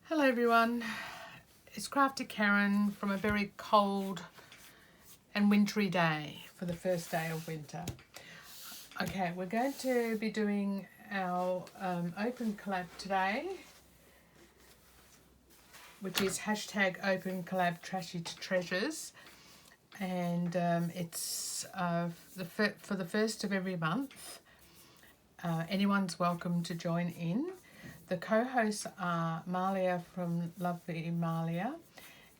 Hello everyone, it's Crafty Karen from a very cold and wintry day for the first day of winter. Okay, we're going to be doing our open collab today, which is hashtag open collab trashy to treasures, and it's for the first of every month. Anyone's welcome to join in. The co-hosts are Malia from Lovely Malia,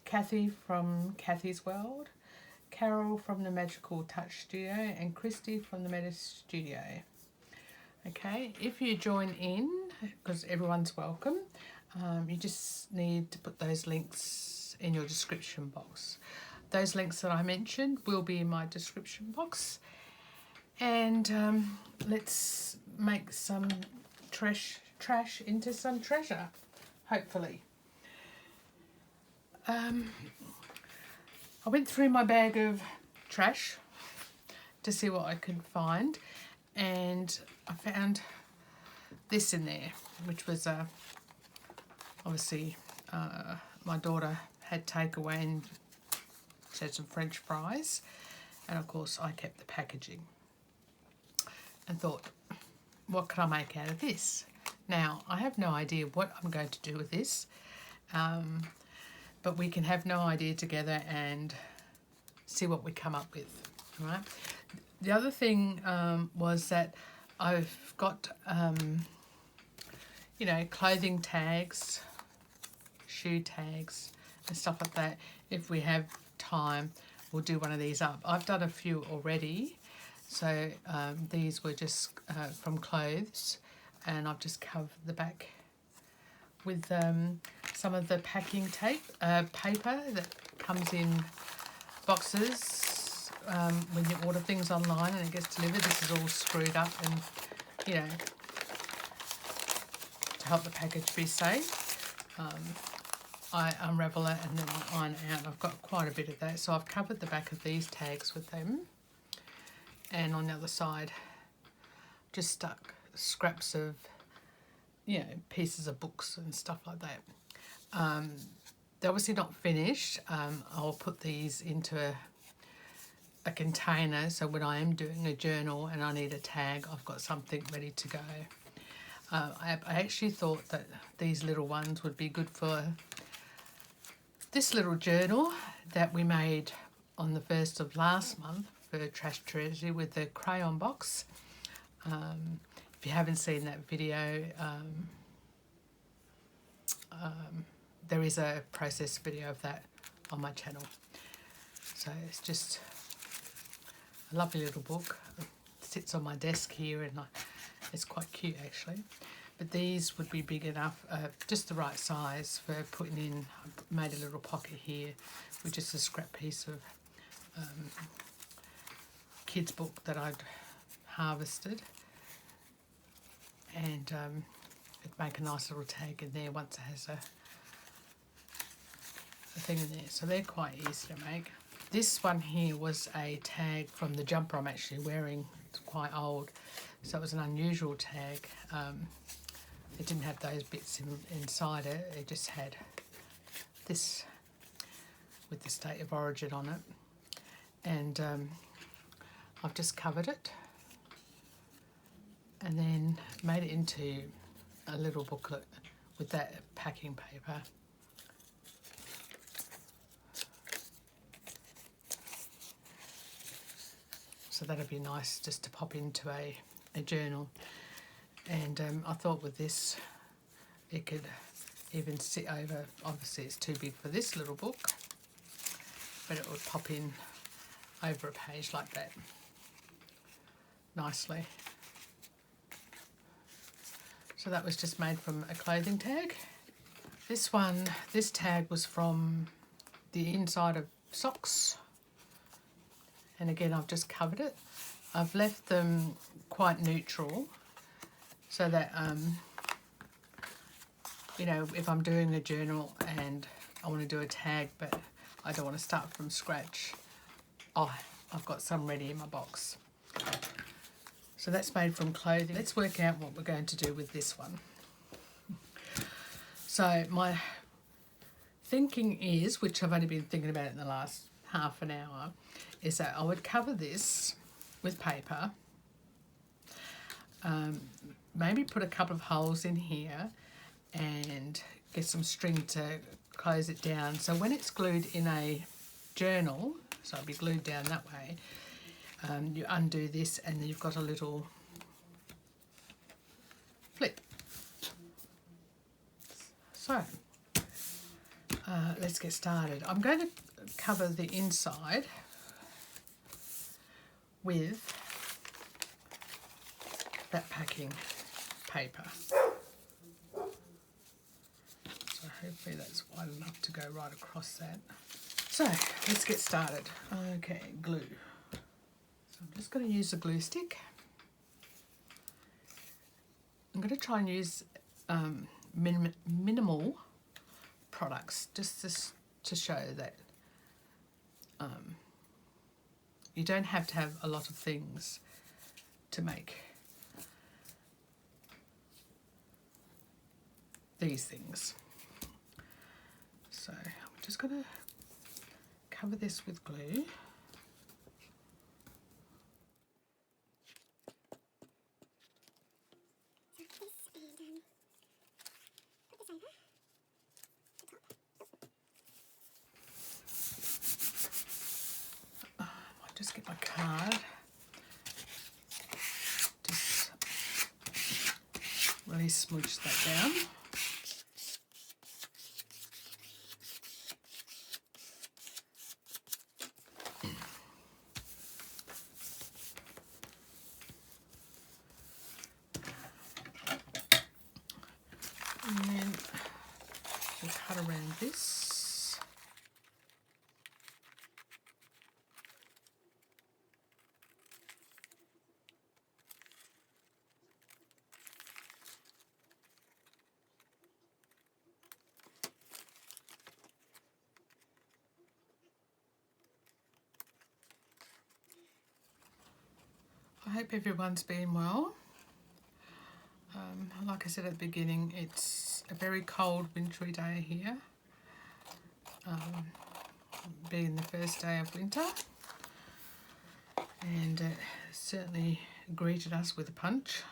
Kathie from Kathie's World, Carol from the Magickal Touch Studio, and Kristie from the Metta Studio. Okay, if you join in, because everyone's welcome, you just need to put those links in your description box. Those links that I mentioned will be in my description box. And let's make some trash into some treasure, hopefully. I went through my bag of trash to see what I could find, and I found this in there, which was obviously my daughter had takeaway and she had some French fries, and of course I kept the packaging and thought, what can I make out of this? Now, I have no idea what I'm going to do with this, but we can have no idea together and see what we come up with, right? The other thing was that I've got, clothing tags, shoe tags and stuff like that. If we have time, we'll do one of these up. I've done a few already, so these were just from clothes. And I've just covered the back with some of the packing tape, paper that comes in boxes when you order things online and it gets delivered. This is all screwed up and, to help the package be safe. I unravel it and then I iron it out. I've got quite a bit of that. So I've covered the back of these tags with them. And on the other side, just stuck scraps of pieces of books and stuff like that. They're obviously not finished. I'll put these into a container, so when I am doing a journal and I need a tag, I've got something ready to go. I actually thought that these little ones would be good for this little journal that we made on the 1st of last month for Trash Treasure with the crayon box. If you haven't seen that video, there is a process video of that on my channel. So it's just a lovely little book. It sits on my desk here and it's quite cute actually. But these would be big enough, just the right size for putting in. I made a little pocket here with just a scrap piece of kids' book that I'd harvested. And it'd make a nice little tag in there once it has a thing in there. So they're quite easy to make. This one here was a tag from the jumper I'm actually wearing. It's quite old, so it was an unusual tag. It didn't have those bits inside it. It just had this with the state of origin on it. And I've just covered it and then made it into a little booklet with that packing paper. So that'd be nice just to pop into a journal. And I thought with this, it could even sit over, obviously it's too big for this little book, but it would pop in over a page like that, nicely. So that was just made from a clothing tag. This tag was from the inside of socks. And again, I've just covered it. I've left them quite neutral so that, if I'm doing a journal and I want to do a tag, but I don't want to start from scratch, I've got some ready in my box. So that's made from clothing. Let's work out what we're going to do with this one. So my thinking is, which I've only been thinking about in the last half an hour, is that I would cover this with paper, maybe put a couple of holes in here and get some string to close it down. So when it's glued in a journal, so it'll be glued down that way, you undo this and then you've got a little flip. So let's get started. I'm going to cover the inside with that packing paper. So hopefully that's wide enough to go right across that. So let's get started. Okay, glue. So I'm just going to use a glue stick. I'm going to try and use minimal products just to show that you don't have to have a lot of things to make these things. So I'm just going to cover this with glue. Just get my card, just really smooch that down. And then we'll cut around this. I hope everyone's been well. Like I said at the beginning, it's a very cold, wintry day here, being the first day of winter, and it certainly greeted us with a punch.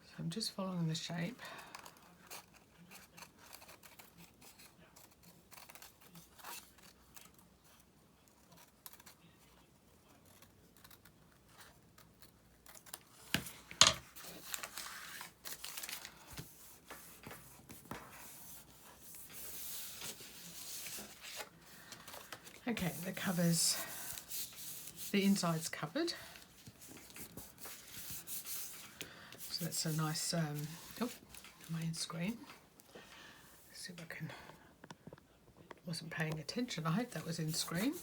So I'm just following the shape. Okay, the covers, the inside's covered. So that's a nice, main screen. Let's see if I can, wasn't paying attention. I hope that was in screen.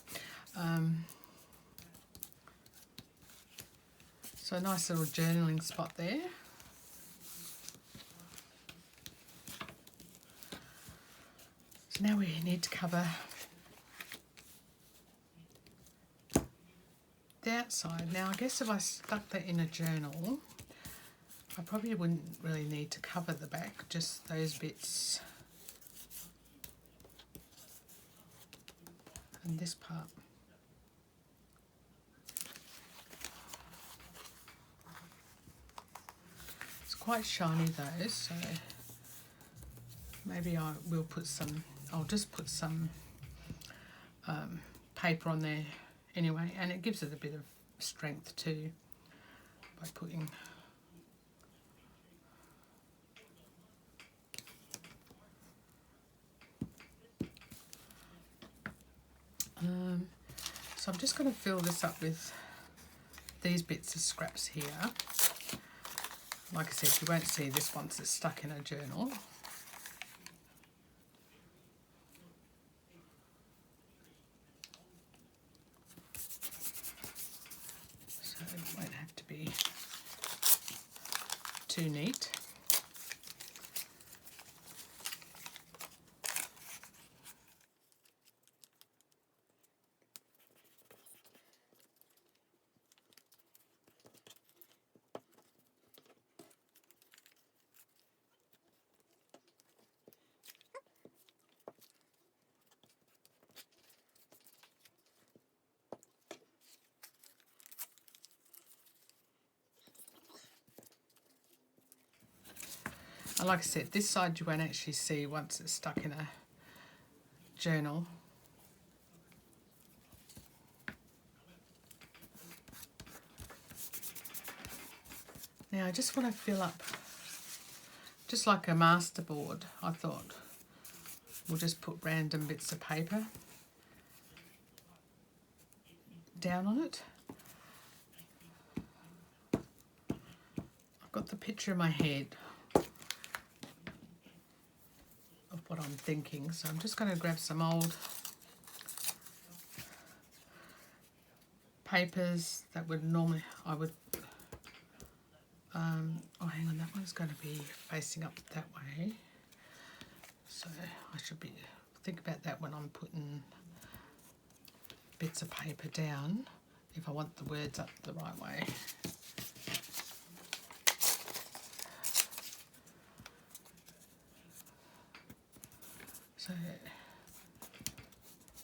So a nice little journaling spot there. So now we need to cover the outside. Now I guess if I stuck that in a journal, I probably wouldn't really need to cover the back, just those bits and this part. quite shiny though, so maybe I will put some, I'll just put some paper on there anyway, and it gives it a bit of strength too by putting so I'm just going to fill this up with these bits of scraps here. Like I said, you won't see this once it's stuck in a journal. So it won't have to be too neat. And like I said, this side you won't actually see once it's stuck in a journal. Now I just want to fill up, just like a masterboard, I thought we'll just put random bits of paper down on it. I've got the picture in my head of what I'm thinking, so I'm just going to grab some old papers that would normally, I would, oh hang on, that one's going to be facing up that way, so I should be, think about that when I'm putting bits of paper down, if I want the words up the right way. So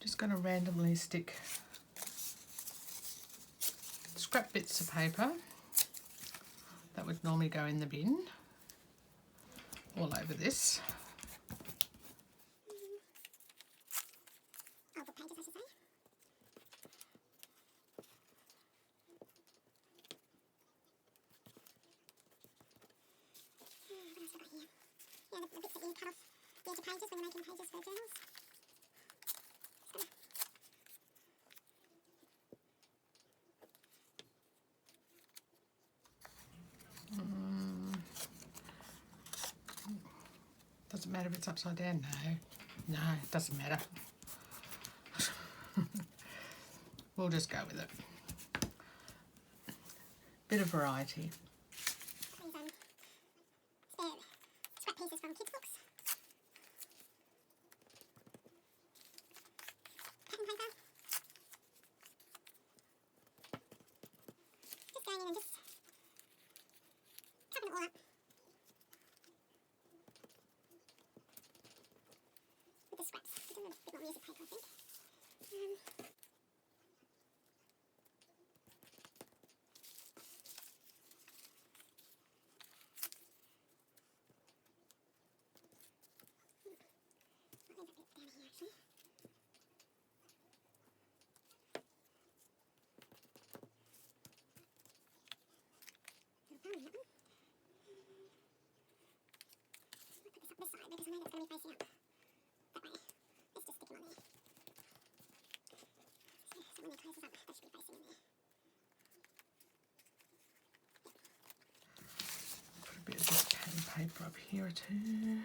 just going to randomly stick scrap bits of paper that would normally go in the bin all over this. Doesn't matter if it's upside down. No, it doesn't matter. We'll just go with it. Bit of variety. Scrap pieces from kids' books. Pattern paper. Just going in and just covering it all up. With the scraps. It's a bit more music paper, I think. I'll leave that bit down here, actually. Little bone, that one. I'll put this up this side because I know that's going to be facing up that way. Let's just stick them on there. So when it closes up, that should be facing in there. Put a bit of this pattern paper up here too.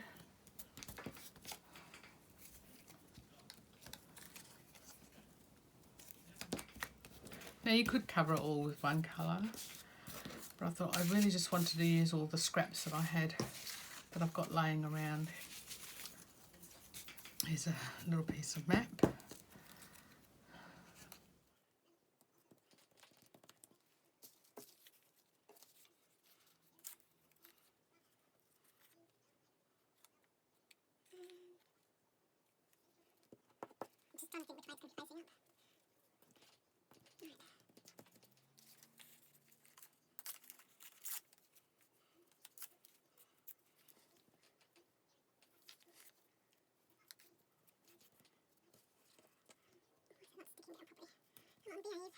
Now you could cover it all with one colour, but I thought I really just wanted to use all the scraps that I had, that I've got laying around. Here's a little piece of map. I'm just trying to think which way it's going to be facing up. Right. on, behave.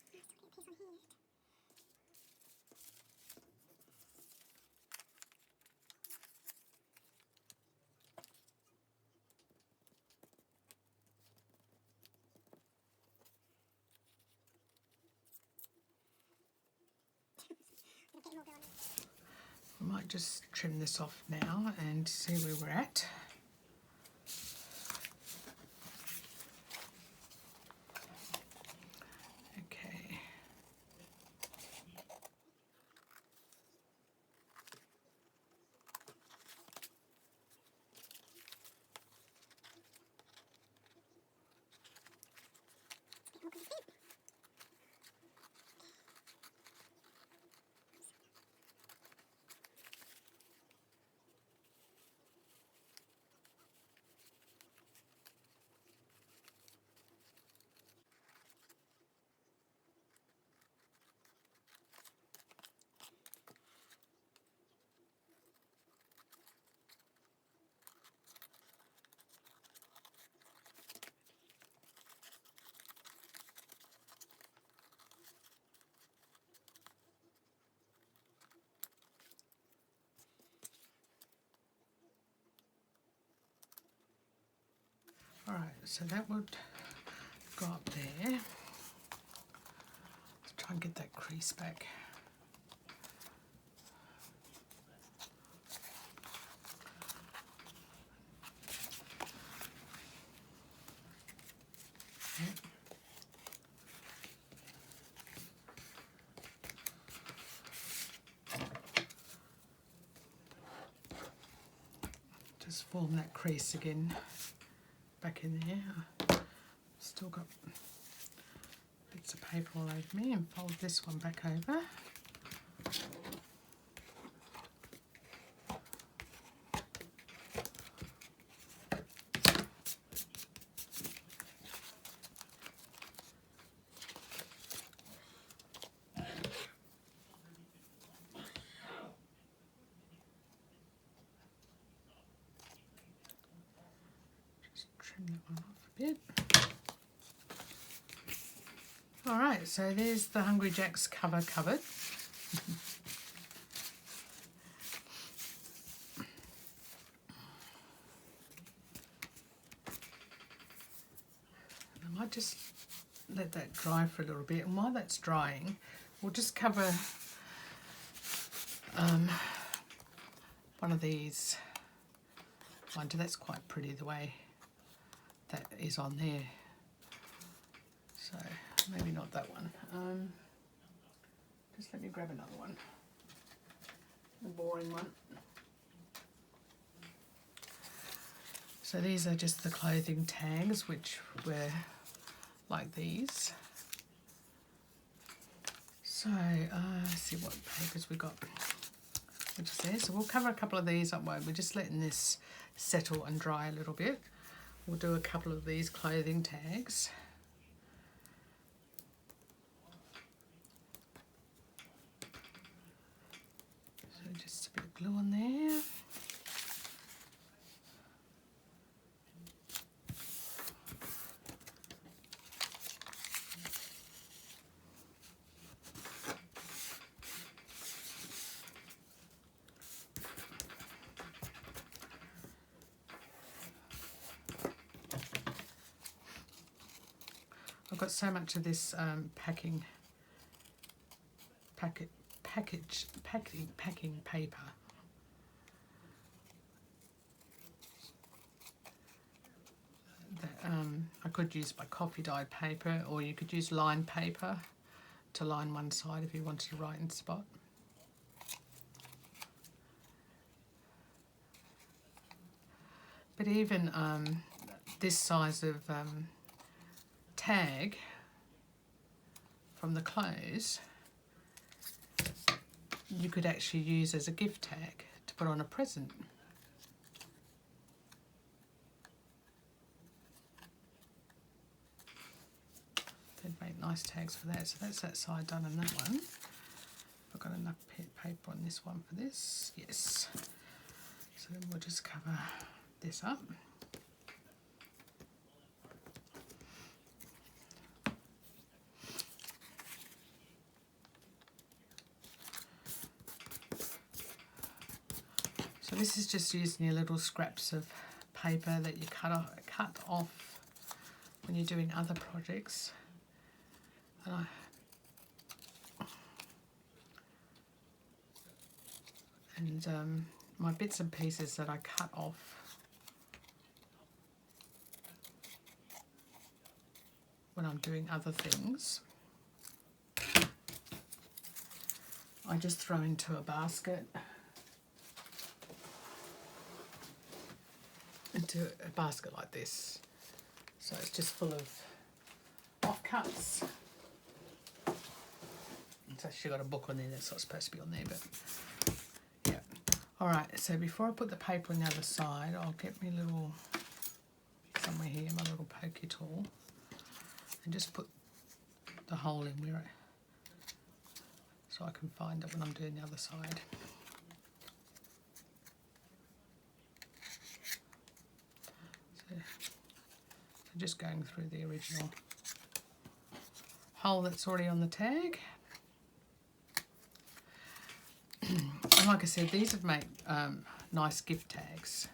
I've still got a piece on here. I'll get more going. I might just trim this off now and see where we're at. Okay. More good fit. All right, so that would go up there. Let's try and get that crease back. Just form that crease again back in there. Still got bits of paper all over me, and fold this one back over. Trim that one off a bit. Alright, so there's the Hungry Jack's cover covered. I might just let that dry for a little bit, and while that's drying we'll just cover one of these. Mind you, that's quite pretty the way that is on there, so maybe not that one. Just let me grab another one, the boring one. So these are just the clothing tags, which were like these. So let's see what papers we got, which is there. So we'll cover a couple of these up while we're just letting this settle and dry a little bit. We'll do a couple of these clothing tags. So just a bit of glue on there. I've got so much of this packing paper that I could use my coffee dyed paper, or you could use lined paper to line one side if you wanted to write in spot. But even this size of tag from the clothes you could actually use as a gift tag to put on a present. make nice tags for that. So that's that side done on that one. I've got enough paper on this one for this. Yes. So then we'll just cover this up. So this is just using your little scraps of paper that you cut off when you're doing other projects. And my bits and pieces that I cut off when I'm doing other things, I just throw into a basket. Into a basket like this. So it's just full of offcuts. It's actually got a book on there that's not supposed to be on there, but yeah. Alright, so before I put the paper on the other side, I'll get me little, somewhere here, my little pokey tool, and just put the hole in where it, so I can find it when I'm doing the other side. So just going through the original hole that's already on the tag. And like I said, these would make nice gift tags.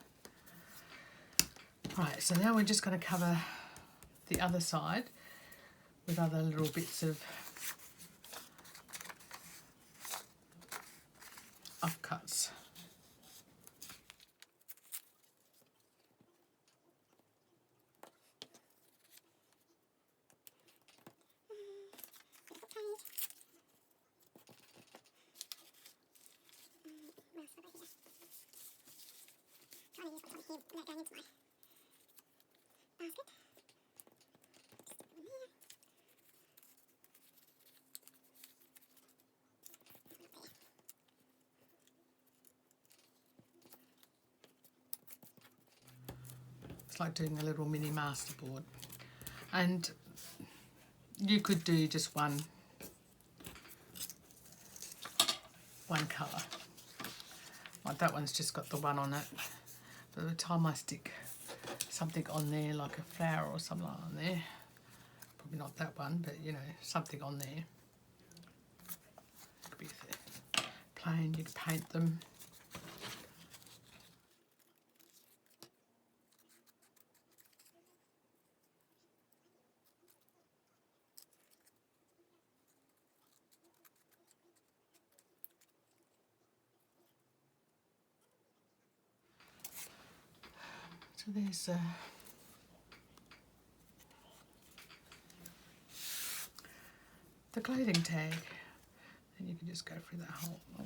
Right, so now we're just going to cover the other side with other little bits of offcuts. It's like doing a little mini masterboard, and you could do just one colour. Like that one's just got the one on it. By the time I stick something on there, like a flower or something on there, probably not that one, but you know, something on there. Could be plain, you could paint them. So there's the clothing tag, and you can just go through that whole. Oh.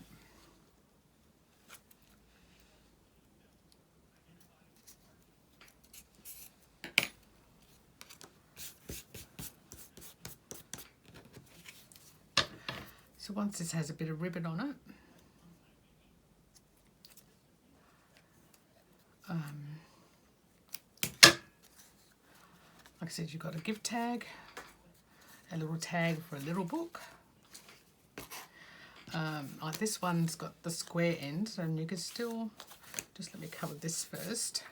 So once this has a bit of ribbon on it, like I said, you've got a gift tag, a little tag for a little book. Like this one's got the square end, and you can still, just let me cover this first.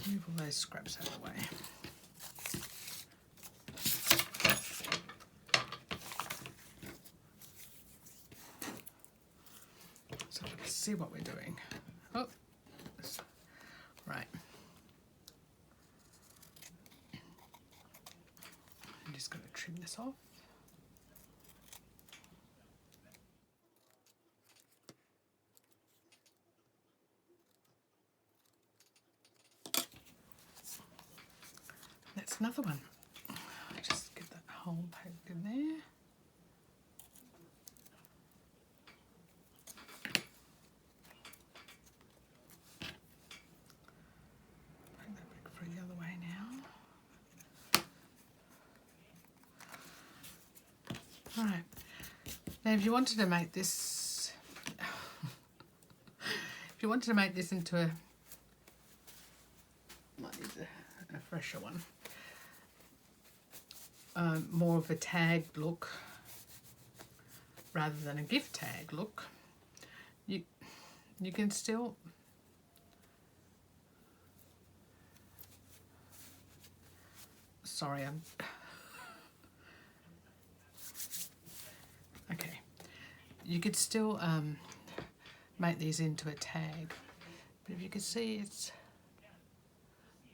Move all those scraps out of the way. So let's see what we're doing. Oh, right. I'm just going to trim this off. another one. Just get that whole pack in there. Bring that back through the other way now. Alright. Now if you wanted to make this if you wanted to make this into a might need a fresher one. More of a tag look rather than a gift tag look. You can still sorry, I'm okay. You could still make these into a tag, but if you can see, it's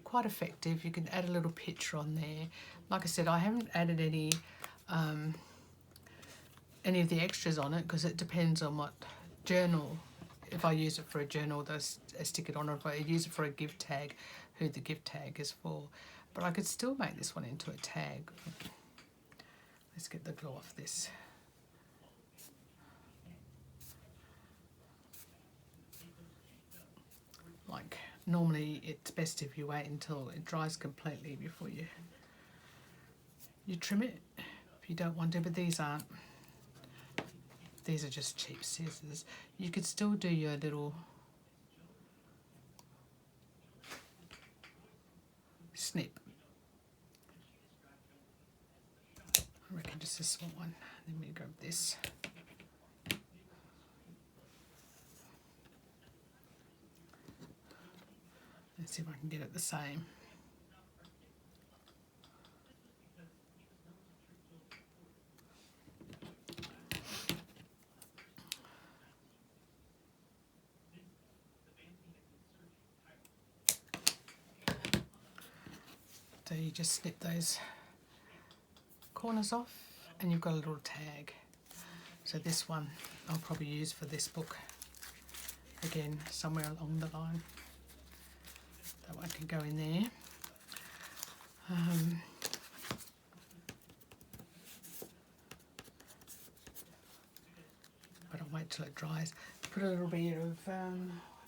quite effective. You can add a little picture on there. Like I said, I haven't added any of the extras on it because it depends on what journal. If I use it for a journal, I stick it on, or if I use it for a gift tag, who the gift tag is for. But I could still make this one into a tag. Let's get the glue off this. Like, normally it's best if you wait until it dries completely before you trim it, if you don't want to, but these aren't. These are just cheap scissors. You could still do your little snip. I reckon just a small one. Then we grab this. Let's see if I can get it the same. So you just snip those corners off and you've got a little tag. So this one I'll probably use for this book again, somewhere along the line. That one can go in there. But I'll wait till it dries. Put a little bit of, have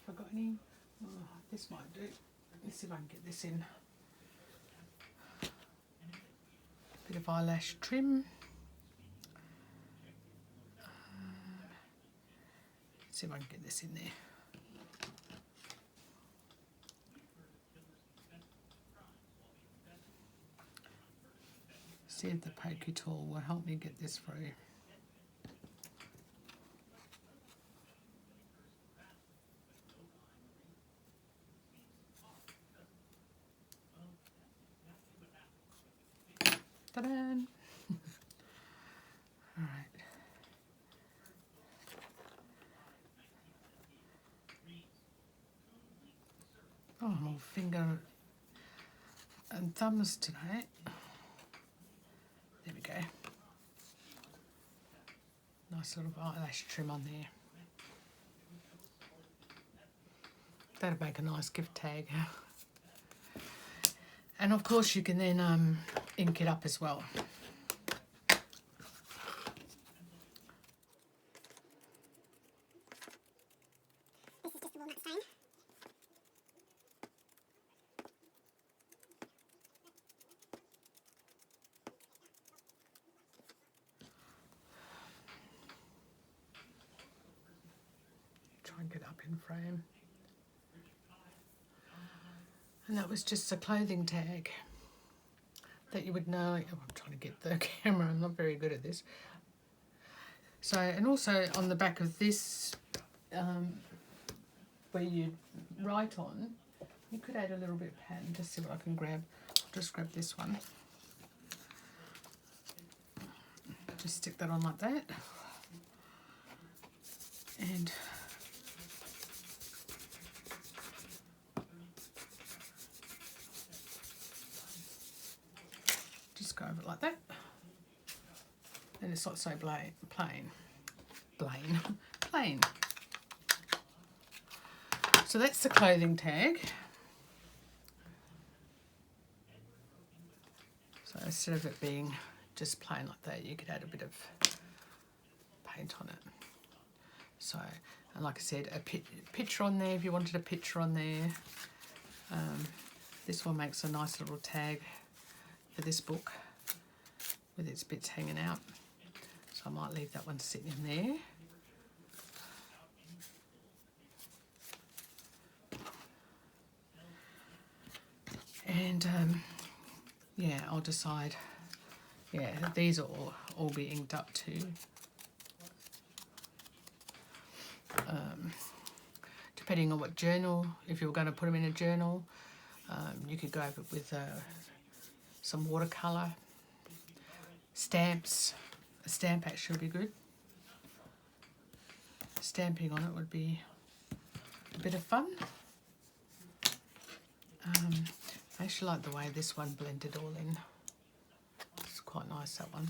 I got any? Oh, this might do. Let's see if I can get this in. Bit of eyelash trim. Let's see if I can get this in there. See if the pokey tool will help me get this through. Ta-da! All right. Oh, I'm all finger and thumbs tonight. There we go. Nice little eyelash trim on there. That'll make a nice gift tag. And of course you can then ink it up as well. This is just the walnut stone. Try and get up in frame. And that was just a clothing tag that you would know. Oh, I'm trying to get the camera, I'm not very good at this. So, and also on the back of this, where you write on, you could add a little bit of pattern. Just see what I can grab. I'll just grab this one. Just stick that on like that. And just go over it like that. And it's not so plain. So that's the clothing tag. instead of it being just plain like that, you could add a bit of paint on it. So, and like I said, a picture on there if you wanted a picture on there. This one makes a nice little tag for this book with its bits hanging out. So I might leave that one sitting in there. And yeah, I'll decide. Yeah, these will all be inked up too. Depending on what journal, if you were going to put them in a journal, you could go over it with some watercolour, stamps. A stamp actually would be good. Stamping on it would be a bit of fun. I actually like the way this one blended all in. It's quite nice, that one.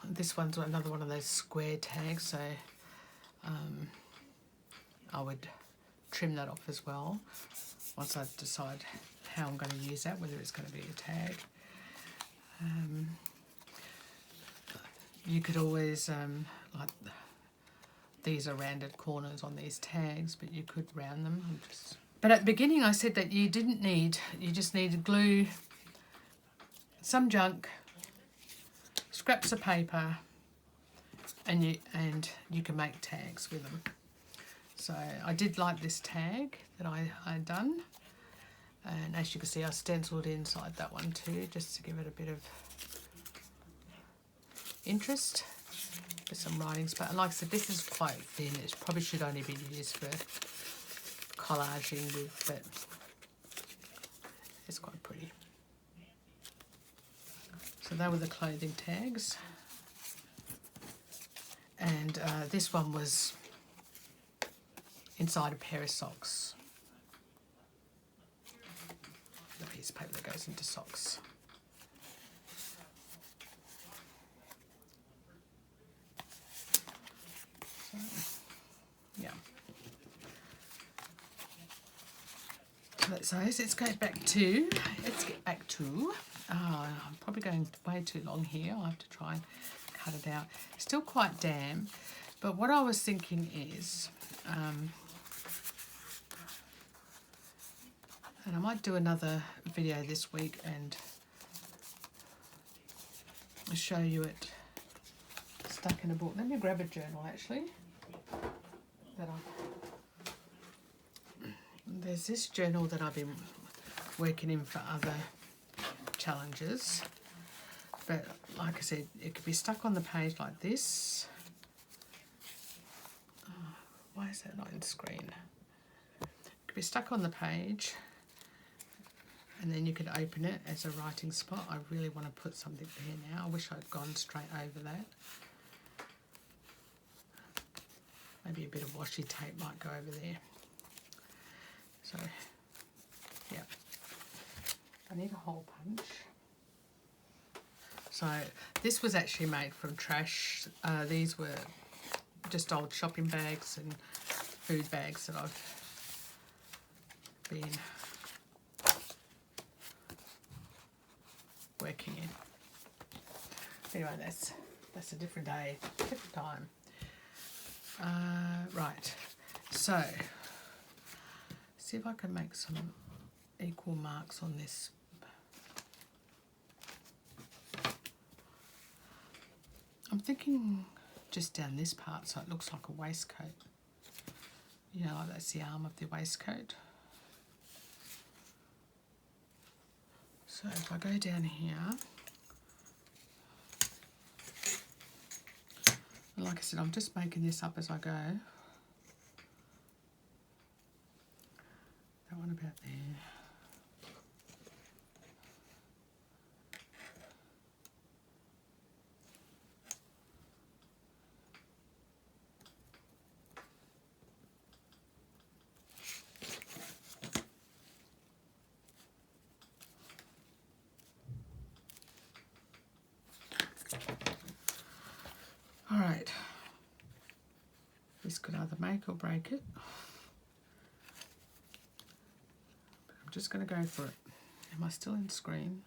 This one's another one of those square tags, so I would trim that off as well once I decide how I'm going to use that, whether it's going to be a tag. You could always, like these are rounded corners on these tags, but you could round them. But at the beginning I said that you didn't need, you just needed glue, some junk, scraps of paper, and you can make tags with them. So I did like this tag that I'd done, and as you can see I stenciled inside that one too, just to give it a bit of interest with some writings. But like I said, this is quite thin, it probably should only be used for collaging with, but it's quite pretty. So they were the clothing tags, and this one was inside a pair of socks. The piece of paper that goes into socks. So, yeah. So let's get back to, I'm probably going way too long here. I'll have to try and cut it out. Still quite damp, but what I was thinking is, and I might do another video this week and show you it stuck in a book. Let me grab a journal actually. There's this journal that I've been working in for other challenges, but like I said, it could be stuck on the page like this. Oh, why is that not in screen? It could be stuck on the page, and then you could open it as a writing spot. I really want to put something there now. I wish I'd gone straight over that. Maybe a bit of washi tape might go over there. So, yeah. I need a hole punch. So, this was actually made from trash. These were just old shopping bags and food bags that I've been working in. Anyway, that's a different day, different time. Right, so see if I can make some equal marks on this. I'm thinking just down this part so it looks like a waistcoat. You know, like that's the arm of the waistcoat. So if I go down here, and like I said, I'm just making this up as I go. That one about there. All right. This could either make or break it. I'm just going to go for it. Am I still in screen?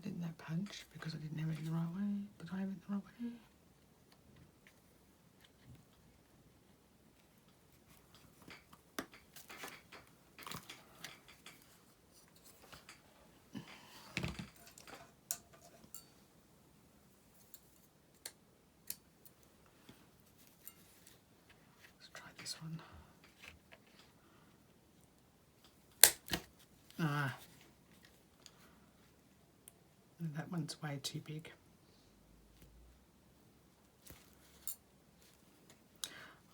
didn't that punch because I didn't have it in the right way, but I have it the right way. Let's try this one. Ah, that one's way too big.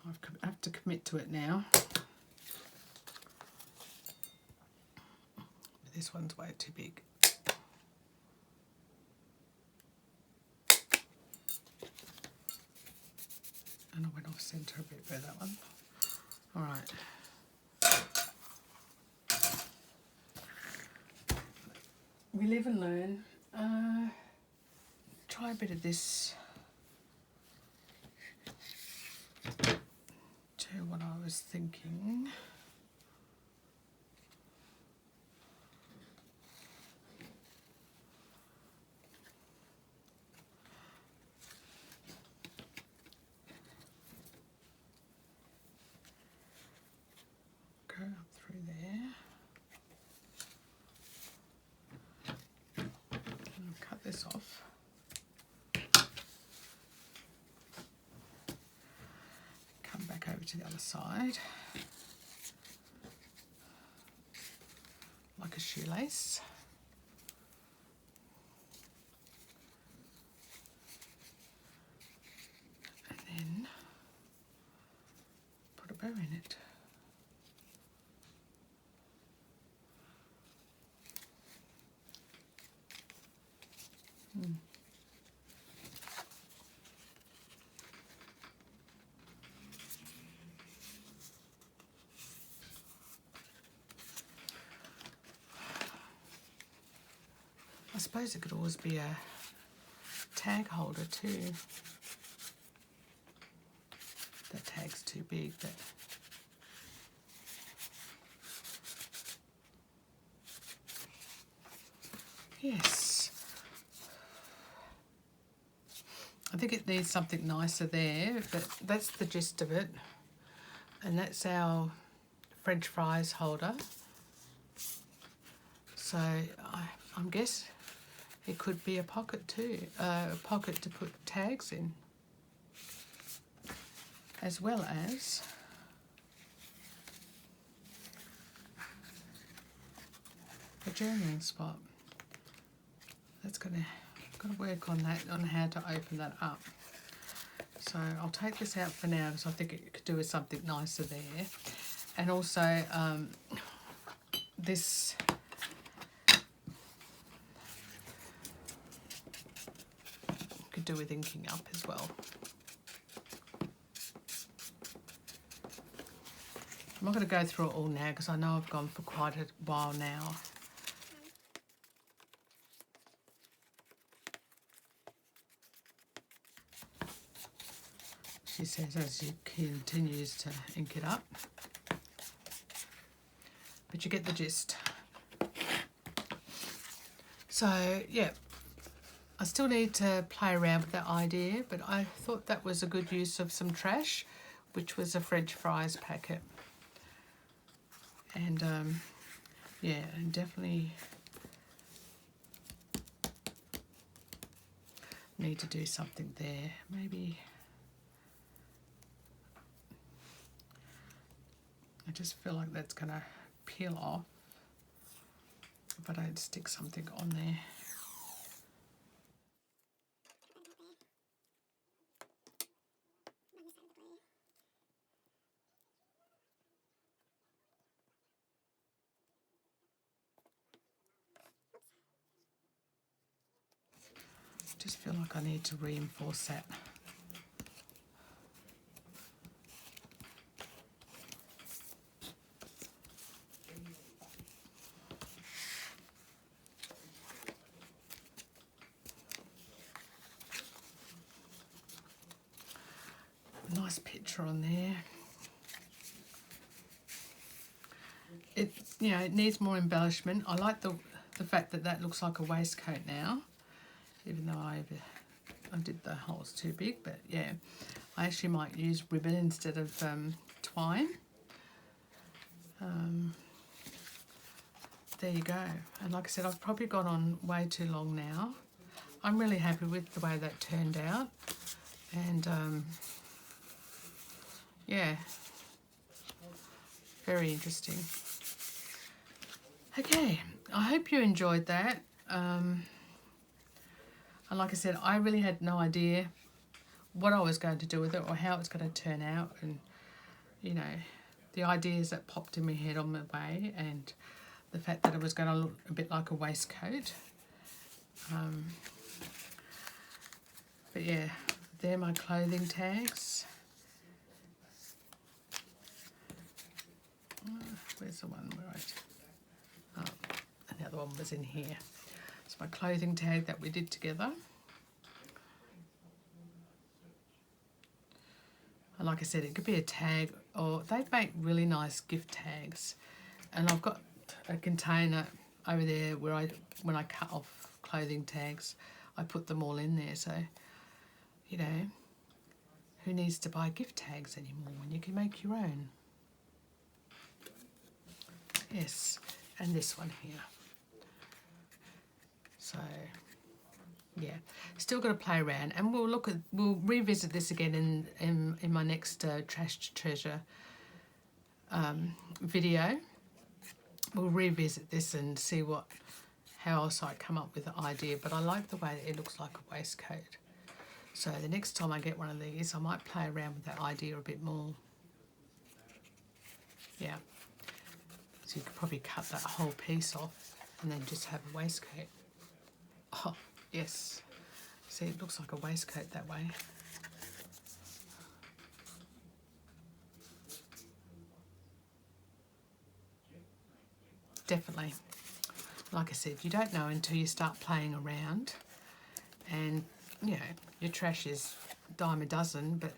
I have to commit to it now. This one's way too big. And I went off centre a bit with that one. All right. We live and learn. Try a bit of this. To what I was thinking. Go up through there. And I'll cut this off. Come back over to the other side. Like a shoelace. And then put a bow in it. I suppose it could always be a tag holder too. That tag's too big, but yes. I think it needs something nicer there, but that's the gist of it. And that's our French fries holder. So I'm guess it could be a pocket too, a pocket to put tags in, as well as a journaling spot. That's gotta work on that, on how to open that up. So I'll take this out for now because I think it could do with something nicer there. And also this could do with inking up as well. I'm not going to go through it all now because I know I've gone for quite a while now. She says as she continues to ink it up. But you get the gist. So, yeah, I still need to play around with that idea, but I thought that was a good use of some trash, which was a French fries packet. And, yeah, and definitely need to do something there. Maybe I just feel like that's going to peel off if I don't stick something on there. Just feel like I need to reinforce that. Nice picture on there. It, you know, it needs more embellishment. I like the the fact that that looks like a waistcoat now, even though I did the holes too big, but yeah, I actually might use ribbon instead of twine. There you go. And like I said, I've probably gone on way too long now. I'm really happy with the way that turned out. And yeah, very interesting. Okay, I hope you enjoyed that. And like I said, I really had no idea what I was going to do with it or how it's going to turn out. And, you know, the ideas that popped in my head on my way, and the fact that it was going to look a bit like a waistcoat. But yeah, they're my clothing tags. Where's the one where and the other one was in here. It's my clothing tag that we did together. And like I said, it could be a tag, or they make really nice gift tags. And I've got a container over there where when I cut off clothing tags, I put them all in there. So, you know, who needs to buy gift tags anymore when you can make your own? Yes, and this one here. So, yeah, still got to play around, and we'll revisit this again in my next Trash to Treasure video. We'll revisit this and see how else I come up with the idea. But I like the way that it looks like a waistcoat. So the next time I get one of these, I might play around with that idea a bit more. Yeah. So you could probably cut that whole piece off and then just have a waistcoat. Oh, yes. See, it looks like a waistcoat that way. Definitely. Like I said, you don't know until you start playing around. And, you know, your trash is dime a dozen, but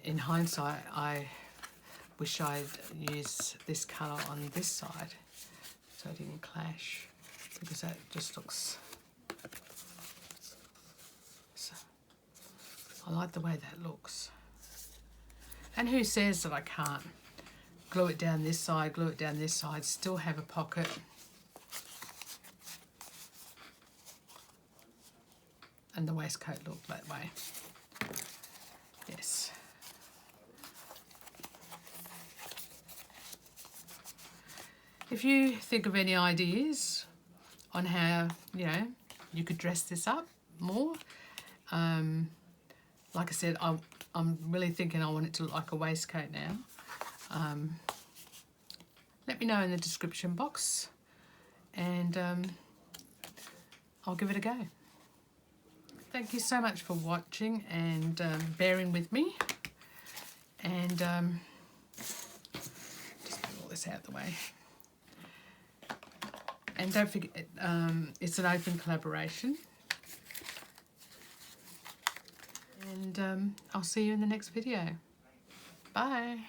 in hindsight, I wish I'd used this colour on this side so it didn't clash, because that just looks... So, I like the way that looks. And who says that I can't glue it down this side, glue it down this side, still have a pocket. And the waistcoat looked that way. Yes. If you think of any ideas on how, you know, you could dress this up more, like I said, I'm really thinking I want it to look like a waistcoat now. Let me know in the description box, and I'll give it a go. Thank you so much for watching and bearing with me. And just put all this out of the way. And don't forget, it's an open collaboration. And I'll see you in the next video. Bye.